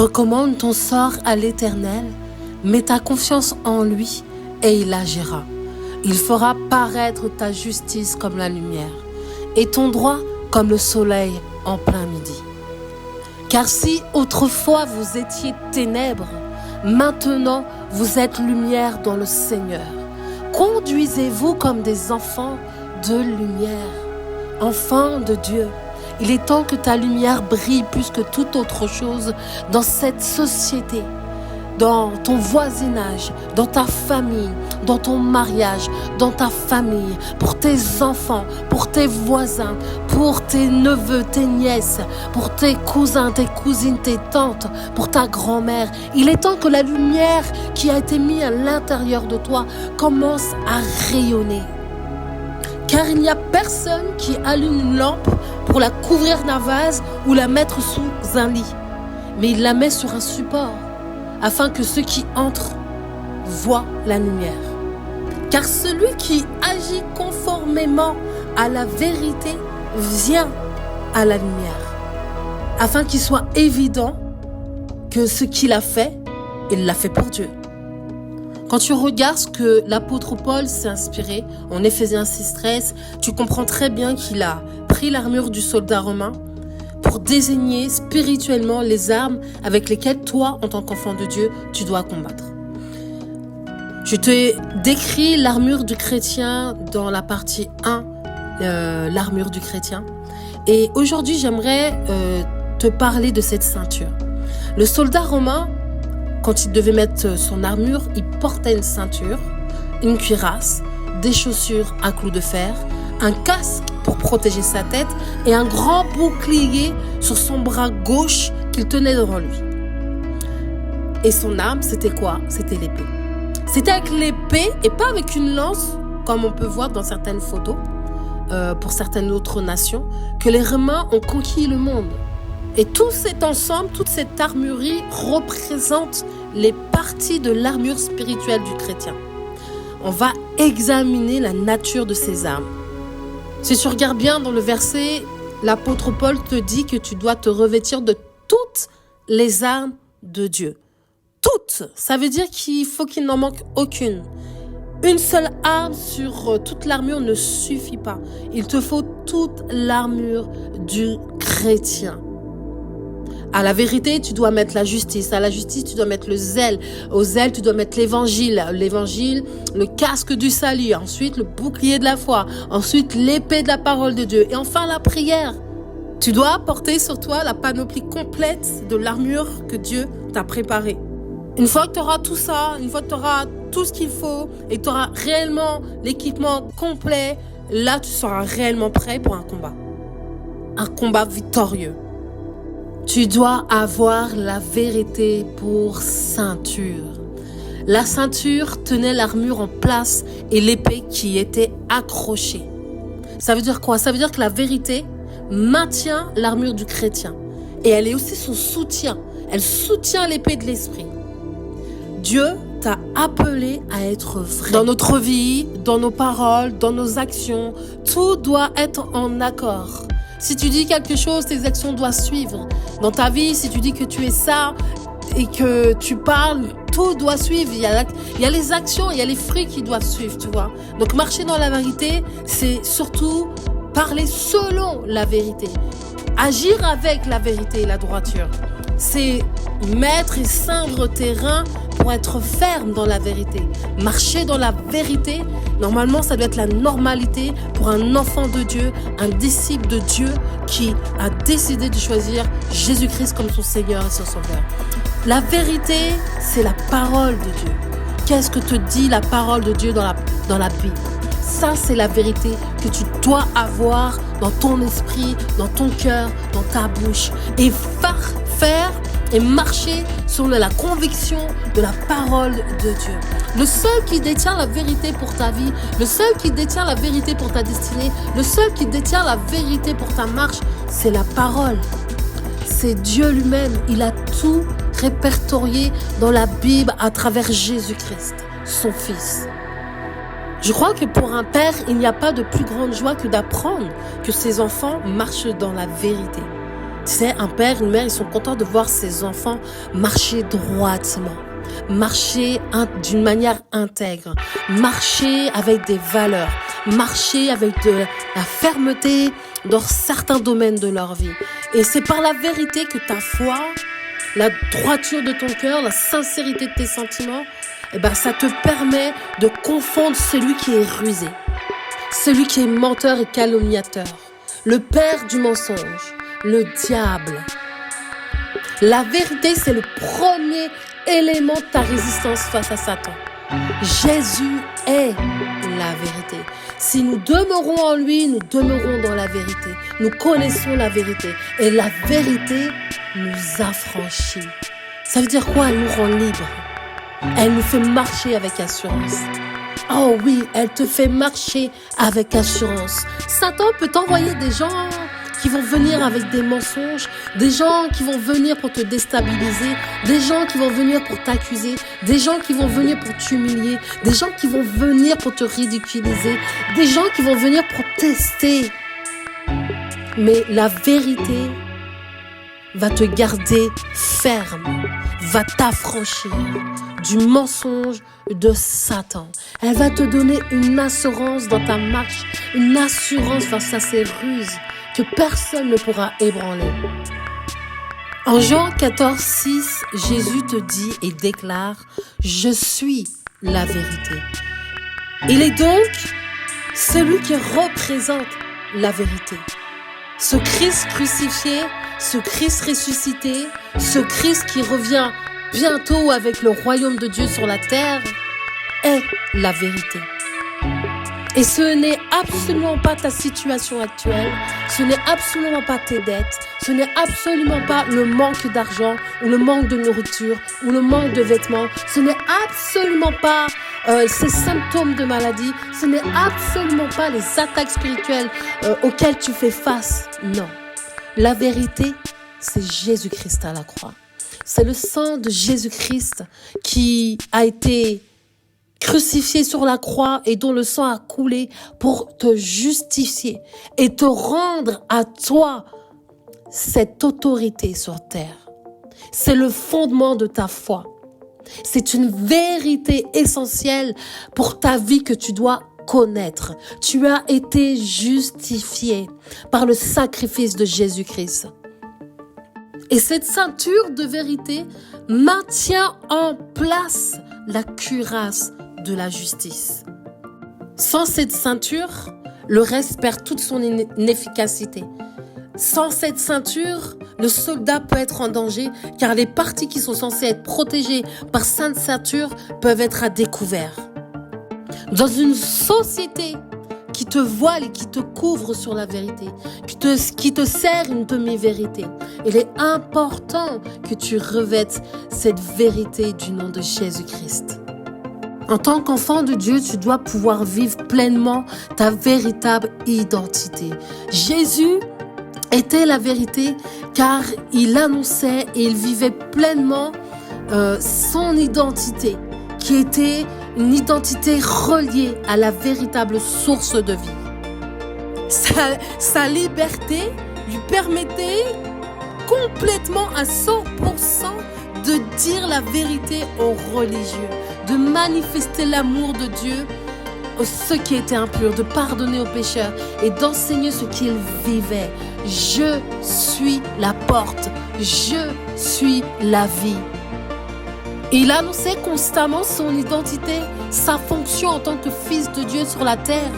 Recommande ton sort à l'Éternel, mets ta confiance en lui et il agira. Il fera paraître ta justice comme la lumière et ton droit comme le soleil en plein midi. Car si autrefois vous étiez ténèbres, maintenant vous êtes lumière dans le Seigneur. Conduisez-vous comme des enfants de lumière, enfants de Dieu. Il est temps que ta lumière brille plus que toute autre chose dans cette société, dans ton voisinage, dans ta famille, dans ton mariage, dans ta famille, pour tes enfants, pour tes voisins, pour tes neveux, tes nièces, pour tes cousins, tes cousines, tes tantes, pour ta grand-mère. Il est temps que la lumière qui a été mise à l'intérieur de toi commence à rayonner. Car il n'y a personne qui allume une lampe pour la couvrir d'un vase ou la mettre sous un lit. Mais il la met sur un support, afin que ceux qui entrent voient la lumière. Car celui qui agit conformément à la vérité vient à la lumière, afin qu'il soit évident que ce qu'il a fait, il l'a fait pour Dieu. Quand tu regardes ce que l'apôtre Paul s'est inspiré en Éphésiens 6,13, tu comprends très bien qu'il a pris l'armure du soldat romain pour désigner spirituellement les armes avec lesquelles toi, en tant qu'enfant de Dieu, tu dois combattre. Je te décris l'armure du chrétien dans la partie 1, l'armure du chrétien. Et aujourd'hui, j'aimerais te parler de cette ceinture. Le soldat romain, quand il devait mettre son armure, il portait une ceinture, une cuirasse, des chaussures à clous de fer, un casque pour protéger sa tête et un grand bouclier sur son bras gauche qu'il tenait devant lui. Et son arme, c'était quoi? C'était l'épée. C'était avec l'épée et pas avec une lance, comme on peut voir dans certaines photos, pour certaines autres nations, que les Romains ont conquis le monde. Et tout cet ensemble, toute cette armurerie représente les parties de l'armure spirituelle du chrétien. On va examiner la nature de ces armes. Si tu regardes bien dans le verset, l'apôtre Paul te dit que tu dois te revêtir de toutes les armes de Dieu. Toutes. Ça veut dire qu'il faut qu'il n'en manque aucune. Une seule arme sur toute l'armure ne suffit pas. Il te faut toute l'armure du chrétien. À la vérité, tu dois mettre la justice. À la justice, tu dois mettre le zèle. Au zèle, tu dois mettre l'évangile. L'évangile, le casque du salut. Ensuite, le bouclier de la foi. Ensuite, l'épée de la parole de Dieu. Et enfin, la prière. Tu dois porter sur toi la panoplie complète de l'armure que Dieu t'a préparée. Une fois que tu auras tout ça, une fois que tu auras tout ce qu'il faut et que tu auras réellement l'équipement complet, là, tu seras réellement prêt pour un combat. Un combat victorieux. Tu dois avoir la vérité pour ceinture. La ceinture tenait l'armure en place et l'épée qui était accrochée. Ça veut dire quoi? Ça veut dire que la vérité maintient l'armure du chrétien. Et elle est aussi son soutien. Elle soutient l'épée de l'esprit. Dieu t'a appelé à être vrai. Dans notre vie, dans nos paroles, dans nos actions, tout doit être en accord. Si tu dis quelque chose, tes actions doivent suivre. Dans ta vie, si tu dis que tu es ça et que tu parles, tout doit suivre. Il y a les actions, il y a les fruits qui doivent suivre, tu vois. Donc marcher dans la vérité, c'est surtout parler selon la vérité. Agir avec la vérité et la droiture. C'est mettre et ceindre tes reins pour être ferme dans la vérité. Marcher dans la vérité, normalement, ça doit être la normalité pour un enfant de Dieu, un disciple de Dieu qui a décidé de choisir Jésus-Christ comme son Seigneur et son Sauveur. La vérité, c'est la parole de Dieu. Qu'est-ce que te dit la parole de Dieu dans la Bible? Ça, c'est la vérité que tu dois avoir dans ton esprit, dans ton cœur, dans ta bouche. Et faire et marcher selon la conviction de la parole de Dieu. Le seul qui détient la vérité pour ta vie, le seul qui détient la vérité pour ta destinée, le seul qui détient la vérité pour ta marche, c'est la parole. C'est Dieu lui-même. Il a tout répertorié dans la Bible à travers Jésus-Christ, son Fils. Je crois que pour un père, il n'y a pas de plus grande joie que d'apprendre que ses enfants marchent dans la vérité. Tu sais, un père, une mère, ils sont contents de voir ses enfants marcher droitement, marcher d'une manière intègre, marcher avec des valeurs, marcher avec de la fermeté dans certains domaines de leur vie. Et c'est par la vérité que ta foi, la droiture de ton cœur, la sincérité de tes sentiments, ça te permet de confondre celui qui est rusé, celui qui est menteur et calomniateur, le père du mensonge, le diable. La vérité, c'est le premier élément de ta résistance face à Satan. Jésus est la vérité. Si nous demeurons en lui, nous demeurons dans la vérité. Nous connaissons la vérité. Et la vérité nous affranchit. Ça veut dire quoi? Elle nous rend libres. Elle nous fait marcher avec assurance. Oh oui, elle te fait marcher avec assurance. Satan peut t'envoyer des gens qui vont venir avec des mensonges, des gens qui vont venir pour te déstabiliser, des gens qui vont venir pour t'accuser, des gens qui vont venir pour t'humilier, des gens qui vont venir pour te ridiculiser, des gens qui vont venir pour tester. Mais la vérité va te garder ferme, va t'affranchir du mensonge de Satan. Elle va te donner une assurance dans ta marche, une assurance face à ses ruses que personne ne pourra ébranler. En Jean 14, 6, Jésus te dit et déclare « Je suis la vérité ». Il est donc celui qui représente la vérité. Ce Christ crucifié, ce Christ ressuscité, ce Christ qui revient bientôt avec le royaume de Dieu sur la terre est la vérité. Et ce n'est absolument pas ta situation actuelle, ce n'est absolument pas tes dettes, ce n'est absolument pas le manque d'argent ou le manque de nourriture ou le manque de vêtements, ce n'est absolument pas ces symptômes de maladie, ce n'est absolument pas les attaques spirituelles auxquelles tu fais face. Non, la vérité, c'est Jésus-Christ à la croix. C'est le sang de Jésus-Christ qui a été crucifié sur la croix et dont le sang a coulé pour te justifier et te rendre à toi cette autorité sur terre. C'est le fondement de ta foi. C'est une vérité essentielle pour ta vie que tu dois connaître. Tu as été justifié par le sacrifice de Jésus-Christ. Et cette ceinture de vérité maintient en place la cuirasse de la justice. Sans cette ceinture, le reste perd toute son inefficacité. Sans cette ceinture, le soldat peut être en danger car les parties qui sont censées être protégées par cette ceinture peuvent être à découvert. Dans une société qui te voile et qui te couvre sur la vérité, qui te sert une demi-vérité, il est important que tu revêtes cette vérité du nom de Jésus-Christ. En tant qu'enfant de Dieu, tu dois pouvoir vivre pleinement ta véritable identité. Jésus était la vérité car il annonçait et il vivait pleinement son identité qui était une identité reliée à la véritable source de vie. Sa liberté lui permettait complètement à 100% de dire la vérité aux religieux, de manifester l'amour de Dieu à ceux qui étaient impurs, de pardonner aux pécheurs et d'enseigner ce qu'ils vivaient. Je suis la porte, je suis la vie. Et il annonçait constamment son identité, sa fonction en tant que fils de Dieu sur la terre.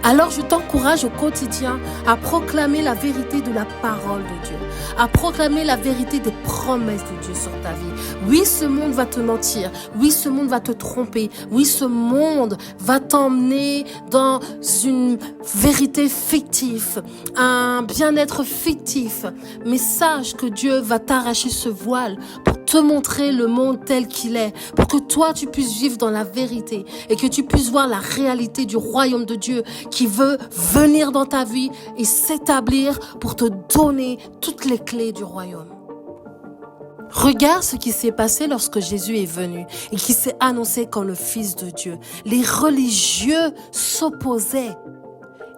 Alors je t'encourage au quotidien à proclamer la vérité de la parole de Dieu, à proclamer la vérité des promesses de Dieu sur ta vie. Oui, ce monde va te mentir, oui, ce monde va te tromper, oui, ce monde va t'emmener dans une vérité fictive, un bien-être fictif. Mais sache que Dieu va t'arracher ce voile pour te montrer le monde tel qu'il est, pour que toi tu puisses vivre dans la vérité et que tu puisses voir la réalité du royaume de Dieu qui veut venir dans ta vie et s'établir pour te donner toutes les clés du royaume. Regarde ce qui s'est passé lorsque Jésus est venu et qui s'est annoncé comme le Fils de Dieu. Les religieux s'opposaient.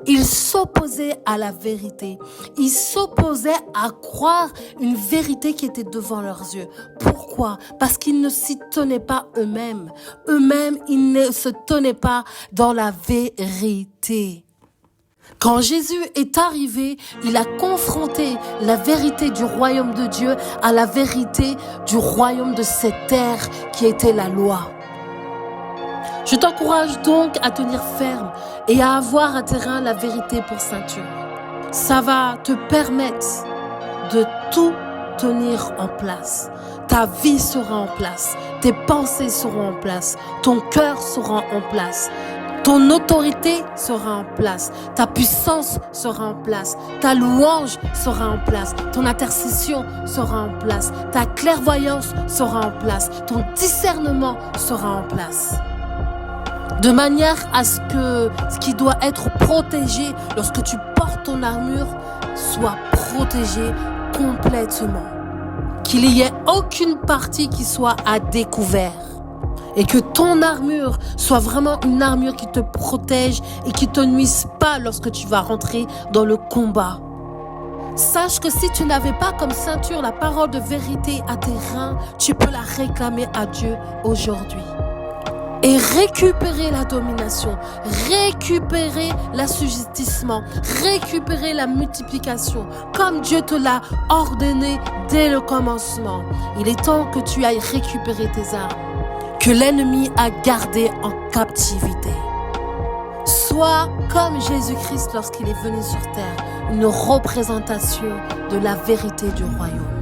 Ils s'opposaient à la vérité. Ils s'opposaient à croire une vérité qui était devant leurs yeux. Pourquoi? Parce qu'ils ne s'y tenaient pas eux-mêmes. Eux-mêmes, ils ne se tenaient pas dans la vérité. Quand Jésus est arrivé, il a confronté la vérité du royaume de Dieu à la vérité du royaume de cette terre qui était la loi. Je t'encourage donc à tenir ferme et à avoir à terrain la vérité pour ceinture. Ça va te permettre de tout tenir en place. Ta vie sera en place, tes pensées seront en place, ton cœur sera en place. Ton autorité sera en place, ta puissance sera en place, ta louange sera en place, ton intercession sera en place, ta clairvoyance sera en place, ton discernement sera en place. De manière à ce que ce qui doit être protégé lorsque tu portes ton armure soit protégé complètement. Qu'il n'y ait aucune partie qui soit à découvert. Et que ton armure soit vraiment une armure qui te protège et qui te nuise pas lorsque tu vas rentrer dans le combat. Sache que si tu n'avais pas comme ceinture la parole de vérité à tes reins, tu peux la réclamer à Dieu aujourd'hui. Et récupérer la domination, récupérer l'assujettissement, récupérer la multiplication, comme Dieu te l'a ordonné dès le commencement. Il est temps que tu ailles récupérer tes armes, que l'ennemi a gardé en captivité. Sois comme Jésus-Christ lorsqu'il est venu sur terre, une représentation de la vérité du royaume.